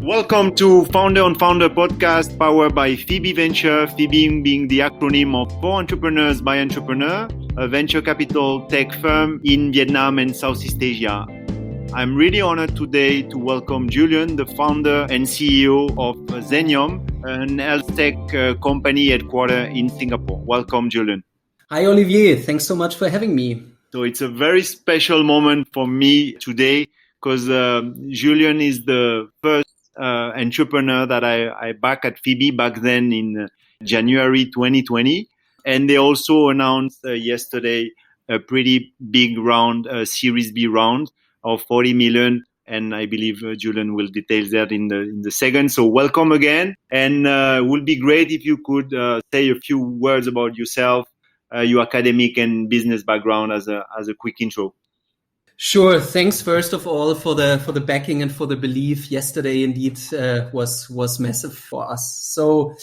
Welcome to Founder on Founder podcast powered by Phoebe Venture, Phoebe being the acronym of For Entrepreneurs by Entrepreneur, a venture capital tech firm in Vietnam and Southeast Asia. I'm really honored today to welcome Julian, the founder and CEO of Zenyum, an healthtech company headquartered in Singapore. Welcome, Julian. Hi, Olivier. Thanks so much for having me. So it's a very special moment for me today because Julian is the first entrepreneur that I back at Phoebe back then in January 2020. And they also announced yesterday a pretty big round, Series B round of 40 million. And I believe Julian will detail that in the second. So welcome again. And it would be great if you could say a few words about yourself, your academic and business background as a quick intro. Sure. Thanks first of all for the backing and for the belief. Yesterday indeed was massive for us. So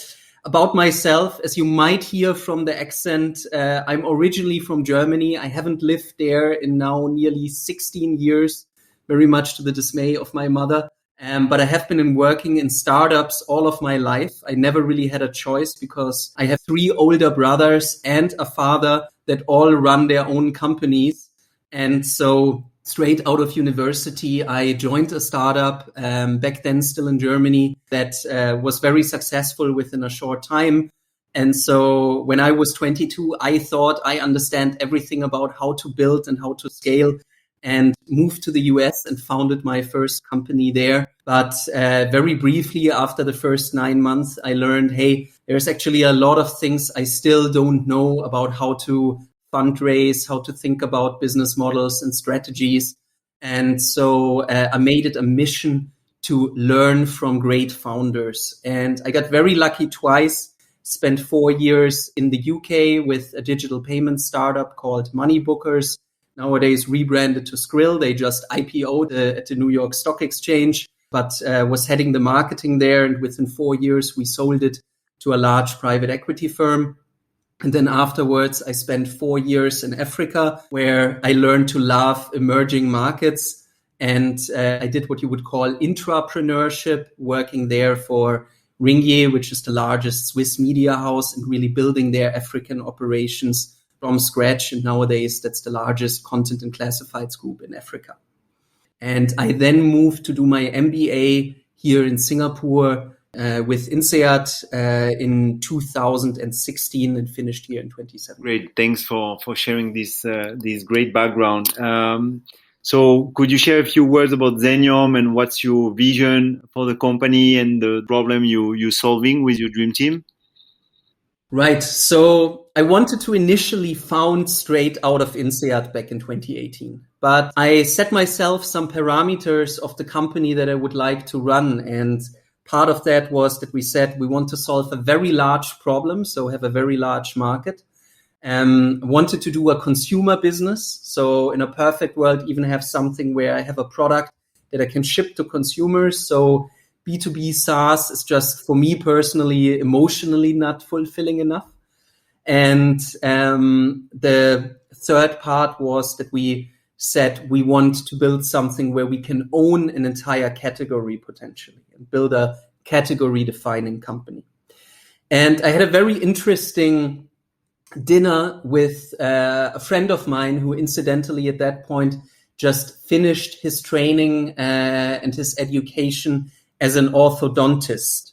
about myself, as you might hear from the accent, I'm originally from Germany. I haven't lived there in now nearly 16 years, very much to the dismay of my mother. But I have been working in startups all of my life. I never really had a choice because I have 3 older brothers and a father that all run their own companies. And so straight out of university, I joined a startup back then still in Germany that was very successful within a short time. And so when I was 22, I thought I understand everything about how to build and how to scale, and moved to the US and founded my first company there. But very briefly, after the first 9 months, I learned, hey, there's actually a lot of things I still don't know about how to fundraise, how to think about business models and strategies. And so I made it a mission to learn from great founders. And I got very lucky twice, spent 4 years in the UK with a digital payment startup called Moneybookers, nowadays rebranded to Skrill. They just IPO'd at the New York Stock Exchange, but was heading the marketing there. And within 4 years, we sold it to a large private equity firm. And then afterwards, I spent 4 years in Africa, where I learned to love emerging markets. And I did what you would call intrapreneurship, working there for Ringier, which is the largest Swiss media house, and really building their African operations from scratch. And nowadays, that's the largest content and classifieds group in Africa. And I then moved to do my MBA here in Singapore with INSEAD in 2016 and finished here in 2017. Great. Thanks for sharing this great background. So could you share a few words about Zenyum and what's your vision for the company and the problem you're solving with your dream team? Right. So I wanted to initially found straight out of INSEAD back in 2018. But I set myself some parameters of the company that I would like to run. And part of that was that we said we want to solve a very large problem, so have a very large market. Wanted to do a consumer business. So in a perfect world, even have something where I have a product that I can ship to consumers. So B2B SaaS is just, for me personally, emotionally not fulfilling enough. And the third part was that we said we want to build something where we can own an entire category potentially and build a category-defining company. And I had a very interesting dinner with a friend of mine who incidentally at that point just finished his training and his education as an orthodontist,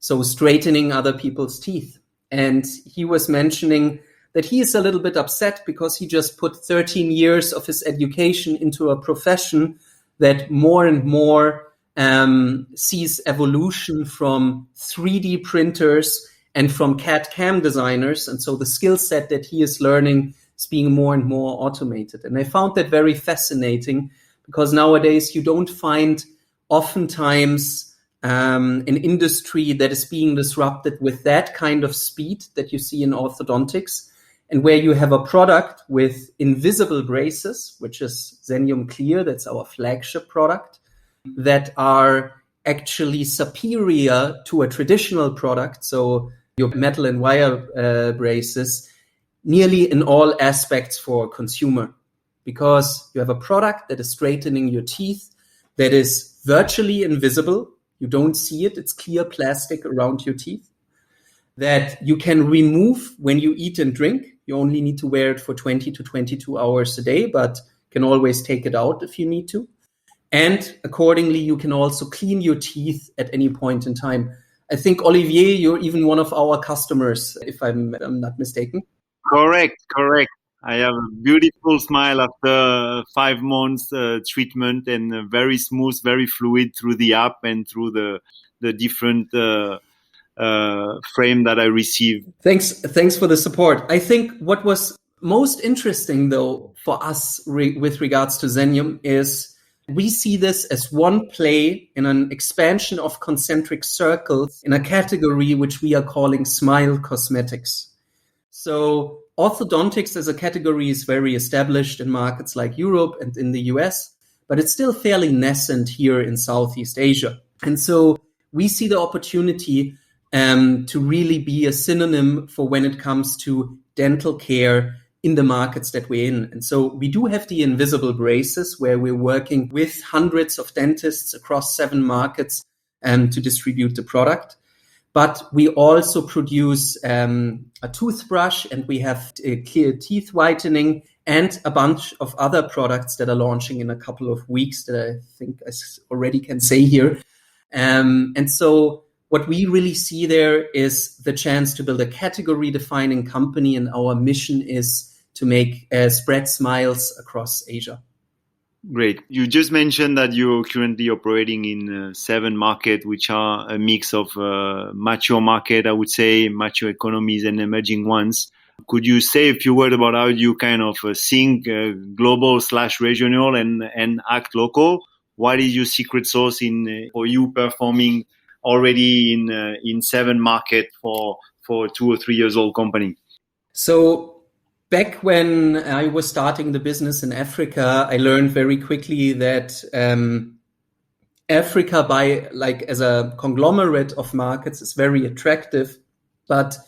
so straightening other people's teeth. And he was mentioning that he is a little bit upset because he just put 13 years of his education into a profession that more and more sees evolution from 3D printers and from CAD/CAM designers. And so the skill set that he is learning is being more and more automated. And I found that very fascinating because nowadays you don't find oftentimes an industry that is being disrupted with that kind of speed that you see in orthodontics, and where you have a product with invisible braces, which is Zenyum Clear, that's our flagship product, that are actually superior to a traditional product, so your metal and wire braces, nearly in all aspects for consumer, because you have a product that is straightening your teeth, that is virtually invisible, You don't see it. It's clear plastic around your teeth that you can remove when you eat and drink. You only need to wear it for 20 to 22 hours a day, but can always take it out if you need to. And accordingly, you can also clean your teeth at any point in time. I think, Olivier, you're even one of our customers, if I'm not mistaken. Correct. I have a beautiful smile after 5 months treatment, and very smooth, very fluid through the app and through the different frame that I received. Thanks for the support. I think what was most interesting, though, for us with regards to Zenyum is we see this as one play in an expansion of concentric circles in a category which we are calling smile cosmetics. So orthodontics as a category is very established in markets like Europe and in the US, but it's still fairly nascent here in Southeast Asia. And so we see the opportunity to really be a synonym for when it comes to dental care in the markets that we're in. And so we do have the invisible braces where we're working with hundreds of dentists across 7 markets to distribute the product. But we also produce a toothbrush, and we have clear teeth whitening and a bunch of other products that are launching in a couple of weeks that I think I already can say here. And so what we really see there is the chance to build a category-defining company, and our mission is to make spread smiles across Asia. Great. You just mentioned that you're currently operating in 7 markets, which are a mix of mature market, I would say, mature economies and emerging ones. Could you say a few words about how you kind of think global/regional and act local? What is your secret sauce for you performing already in 7 markets for 2 or 3 years old company? So back when I was starting the business in Africa, I learned very quickly that Africa, as a conglomerate of markets, is very attractive, but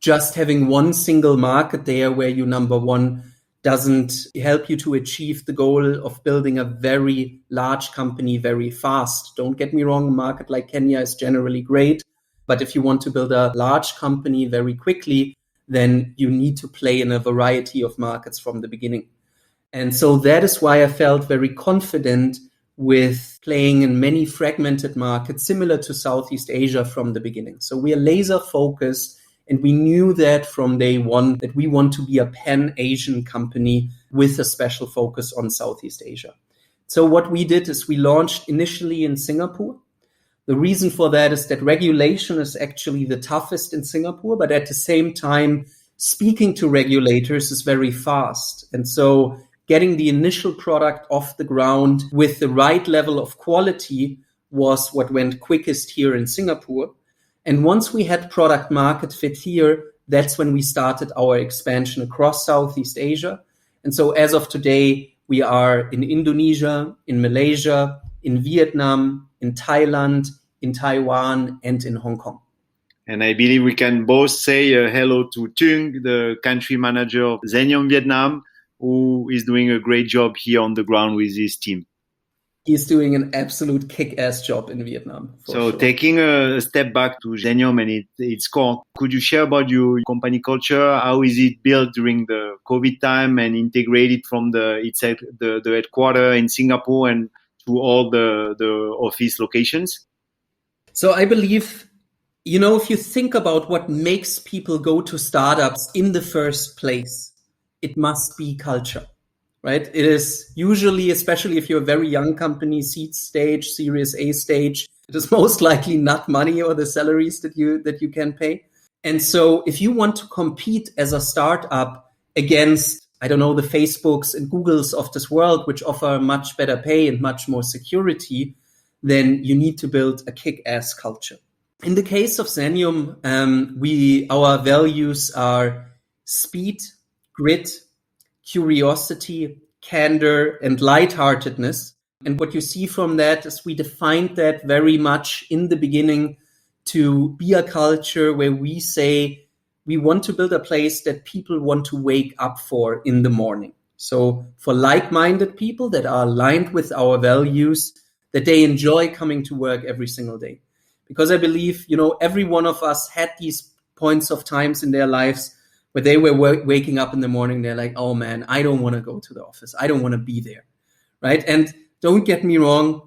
just having one single market there where you're number one doesn't help you to achieve the goal of building a very large company very fast. Don't get me wrong, a market like Kenya is generally great, but if you want to build a large company very quickly, then you need to play in a variety of markets from the beginning. And so that is why I felt very confident with playing in many fragmented markets similar to Southeast Asia from the beginning. So we are laser focused, and we knew that from day one that we want to be a pan-Asian company with a special focus on Southeast Asia. So what we did is we launched initially in Singapore. The reason for that is that regulation is actually the toughest in Singapore, but at the same time, speaking to regulators is very fast. And so getting the initial product off the ground with the right level of quality was what went quickest here in Singapore. And once we had product market fit here, that's when we started our expansion across Southeast Asia. And so as of today, we are in Indonesia, in Malaysia, in Vietnam, in Thailand, in Taiwan, and in Hong Kong. And I believe we can both say hello to Tung, the country manager of Zenyum Vietnam, who is doing a great job here on the ground with his team. He's doing an absolute kick-ass job in Vietnam. So taking a step back to Zenyum and its core, could you share about your company culture? How is it built during the COVID time and integrated from the headquarters in Singapore and to all the office locations? So I believe, if you think about what makes people go to startups in the first place, it must be culture. Right? It is usually, especially if you're a very young company, seed stage, Series A stage, it is most likely not money or the salaries that you can pay. And so if you want to compete as a startup against, the Facebooks and Googles of this world, which offer much better pay and much more security, then you need to build a kick-ass culture. In the case of Zenyum, our values are speed, grit, curiosity, candor, and lightheartedness. And what you see from that is we defined that very much in the beginning to be a culture where we say we want to build a place that people want to wake up for in the morning. So for like-minded people that are aligned with our values, that they enjoy coming to work every single day. Because I believe, every one of us had these points of times in their lives where they were waking up in the morning. They're like, oh man, I don't want to go to the office. I don't want to be there. Right. And don't get me wrong.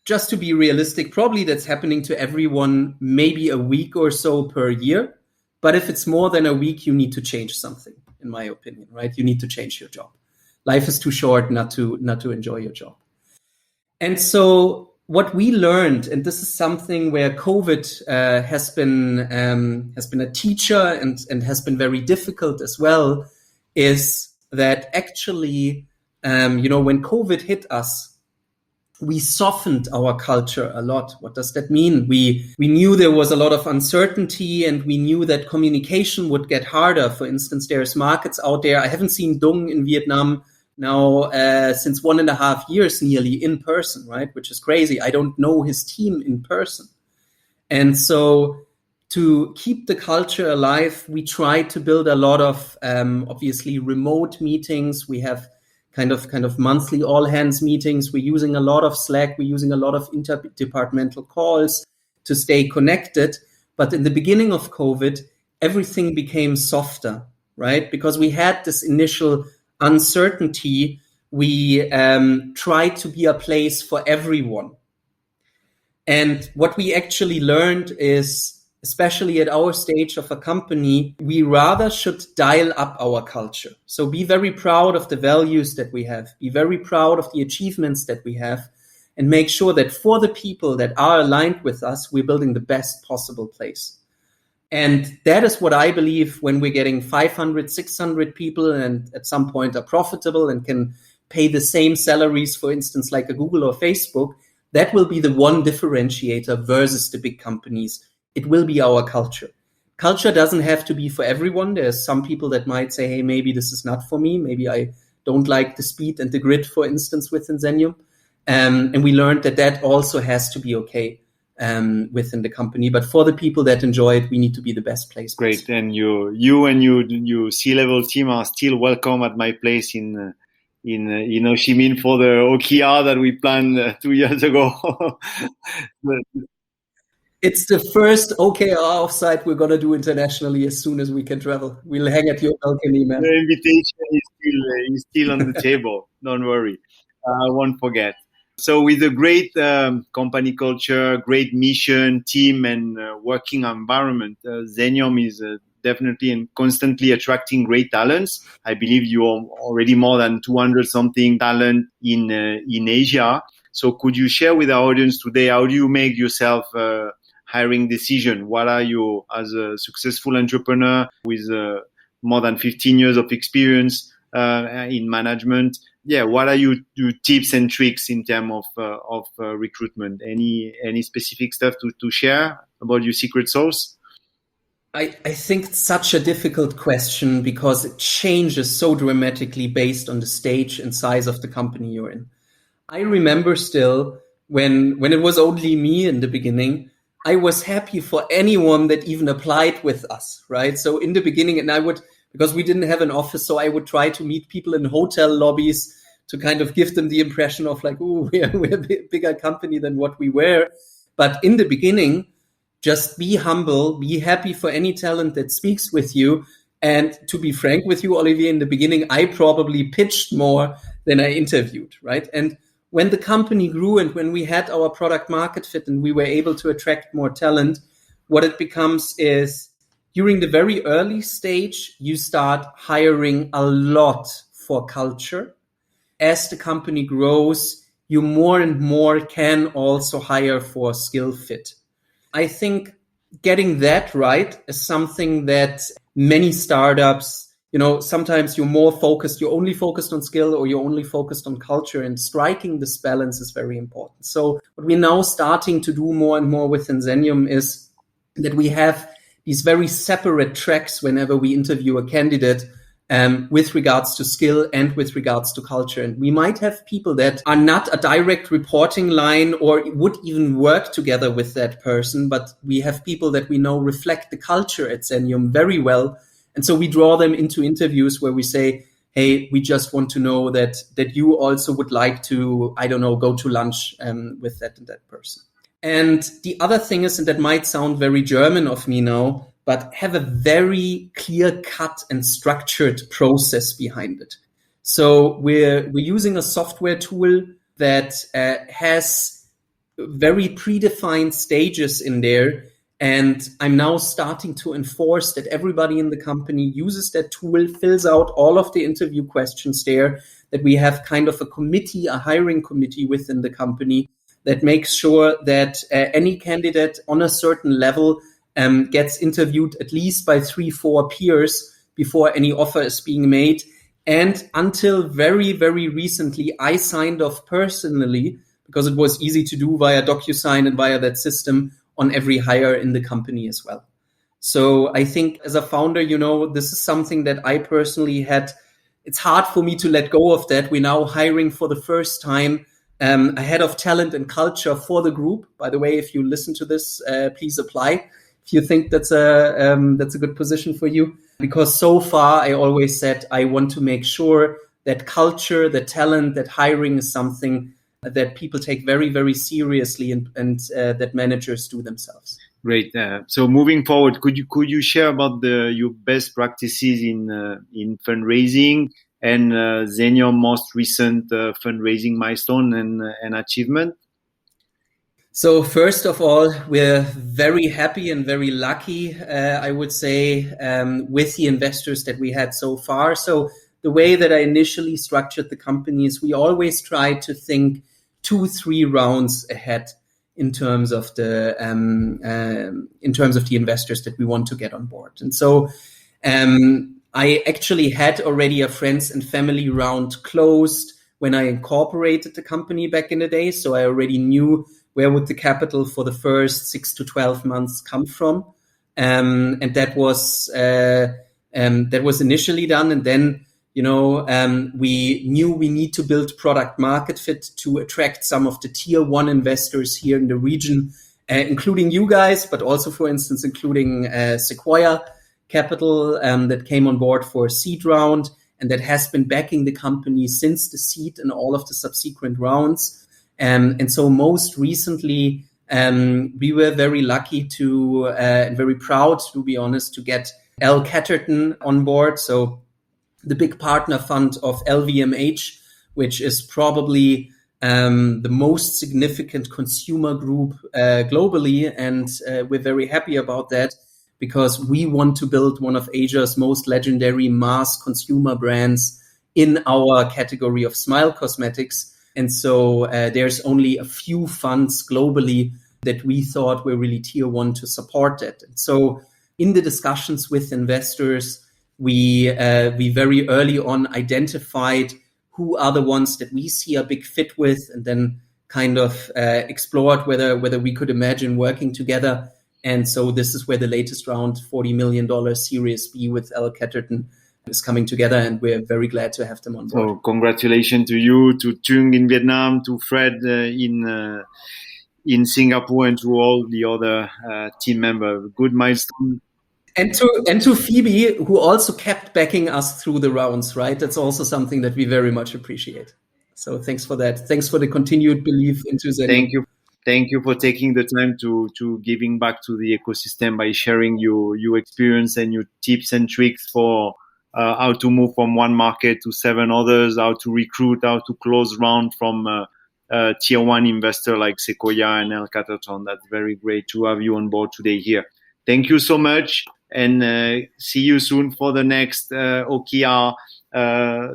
Just to be realistic, probably that's happening to everyone, maybe a week or so per year. But if it's more than a week, you need to change something, in my opinion, right? You need to change your job. Life is too short not to enjoy your job. And so what we learned, and this is something where COVID has been a teacher and has been very difficult as well, is that actually, when COVID hit us, we softened our culture a lot. What does that mean? We knew there was a lot of uncertainty, and we knew that communication would get harder. For instance, there's markets out there. I haven't seen Dung in Vietnam now since 1.5 years nearly in person, right? Which is crazy. I don't know his team in person. And so to keep the culture alive, we tried to build a lot of obviously remote meetings. We have kind of monthly all hands meetings. We're using a lot of Slack. We're using a lot of interdepartmental calls to stay connected. But in the beginning of COVID, everything became softer, right? Because we had this initial uncertainty. We tried to be a place for everyone. And what we actually learned is, especially at our stage of a company, we rather should dial up our culture. So be very proud of the values that we have, be very proud of the achievements that we have, and make sure that for the people that are aligned with us, we're building the best possible place. And that is what I believe when we're getting 500, 600 people and at some point are profitable and can pay the same salaries, for instance, like a Google or Facebook, that will be the one differentiator versus the big companies. It will be our culture. Culture doesn't have to be for everyone. There's some people that might say, hey, maybe this is not for me. Maybe I don't like the speed and the grit, for instance, within Zenyum. And we learned that also has to be okay within the company. But for the people that enjoy it, we need to be the best place. Great. And you and your C-level team are still welcome at my place in Ho Chi Minh for the OKR that we planned 2 years ago. It's the first OKR offsite we're going to do internationally as soon as we can travel. We'll hang at your balcony, man. The invitation is still on the table. Don't worry. I won't forget. So with a great company culture, great mission, team, and working environment, Zenyum is definitely and constantly attracting great talents. I believe you are already more than 200-something talent in Asia. So could you share with our audience today, how do you make yourself hiring decision? What are you, as a successful entrepreneur with more than 15 years of experience in management? Yeah, what are your tips and tricks in terms of recruitment? Any specific stuff to share about your secret sauce? I think it's such a difficult question because it changes so dramatically based on the stage and size of the company you're in. I remember still when it was only me in the beginning, I was happy for anyone that even applied with us, right? So in the beginning, and I would, because we didn't have an office, so I would try to meet people in hotel lobbies to kind of give them the impression of like, oh, we're a bigger company than what we were. But in the beginning, just be humble, be happy for any talent that speaks with you. And to be frank with you, Olivier, in the beginning, I probably pitched more than I interviewed, right? And when the company grew and when we had our product market fit and we were able to attract more talent, what it becomes is during the very early stage, you start hiring a lot for culture. As the company grows, you more and more can also hire for skill fit. I think getting that right is something that many startups, sometimes you're only focused on skill or you're only focused on culture, and striking this balance is very important. So what we're now starting to do more and more within Zenyum is that we have these very separate tracks whenever we interview a candidate with regards to skill and with regards to culture. And we might have people that are not a direct reporting line or would even work together with that person, but we have people that we know reflect the culture at Zenyum very well. And so we draw them into interviews where we say, hey, we just want to know that you also would like to, I don't know, go to lunch with that and that person. And the other thing is, and that might sound very German of me now, but have a very clear cut and structured process behind it. So we're using a software tool that has very predefined stages in there. And I'm now starting to enforce that everybody in the company uses that tool, fills out all of the interview questions there, that we have kind of a committee, a hiring committee within the company that makes sure that any candidate on a certain level gets interviewed at least by 3-4 peers before any offer is being made. And until very, very recently, I signed off personally, because it was easy to do via DocuSign and via that system, on every hire in the company as well. So I think as a founder, this is something that I personally had. It's hard for me to let go of that. We're now hiring for the first time a head of talent and culture for the group. By the way, if you listen to this, please apply if you think that's a good position for you. Because so far, I always said I want to make sure that culture, that talent, that hiring is something that people take very, very seriously and that managers do themselves. Great. So moving forward, could you share about your best practices in fundraising and Zenyum most recent fundraising milestone and achievement? So first of all, we're very happy and very lucky, I would say, with the investors that we had so far. So the way that I initially structured the company is we always try to think 2-3 rounds ahead in terms of the investors that we want to get on board. And so I actually had already a friends and family round closed when I incorporated the company back in the day. So I already knew where would the capital for the first 6 to 12 months come from. And that was initially done. And then, we knew we need to build product market fit to attract some of the tier 1 investors here in the region, including you guys, but also, for instance, including Sequoia Capital that came on board for a seed round and that has been backing the company since the seed and all of the subsequent rounds. And so most recently, we were very lucky to and very proud, to be honest, to get Headquartered on board. So the big partner fund of LVMH, which is probably the most significant consumer group globally. And we're very happy about that because we want to build one of Asia's most legendary mass consumer brands in our category of smile cosmetics. And so there's only a few funds globally that we thought were really tier 1 to support it. And so in the discussions with investors, we very early on identified who are the ones that we see a big fit with, and then kind of explored whether we could imagine working together. And so this is where the latest round, $40 million Series B with Headquartered is coming together, and we're very glad to have them on board. So congratulations to you, to Trung in Vietnam, to Fred in Singapore, and to all the other team members. Good milestone. And to Phoebe, who also kept backing us through the rounds, right? That's also something that we very much appreciate. So thanks for that. Thanks for the continued belief into Zenyum. Thank you for taking the time to giving back to the ecosystem by sharing your experience and your tips and tricks for how to move from one market to 7 others, how to recruit, how to close round from tier 1 investor like Sequoia and Headquartered. That's very great to have you on board today here. Thank you so much, and see you soon for the next OKR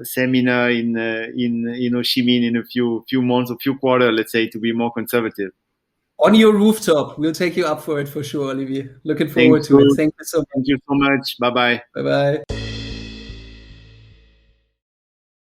seminar in Ho Chi Minh in a few months, a few quarters, let's say, to be more conservative. On your rooftop, we'll take you up for it for sure, Olivier. Looking forward to it. Thank you so much. Thank you so much. Bye-bye. Bye-bye.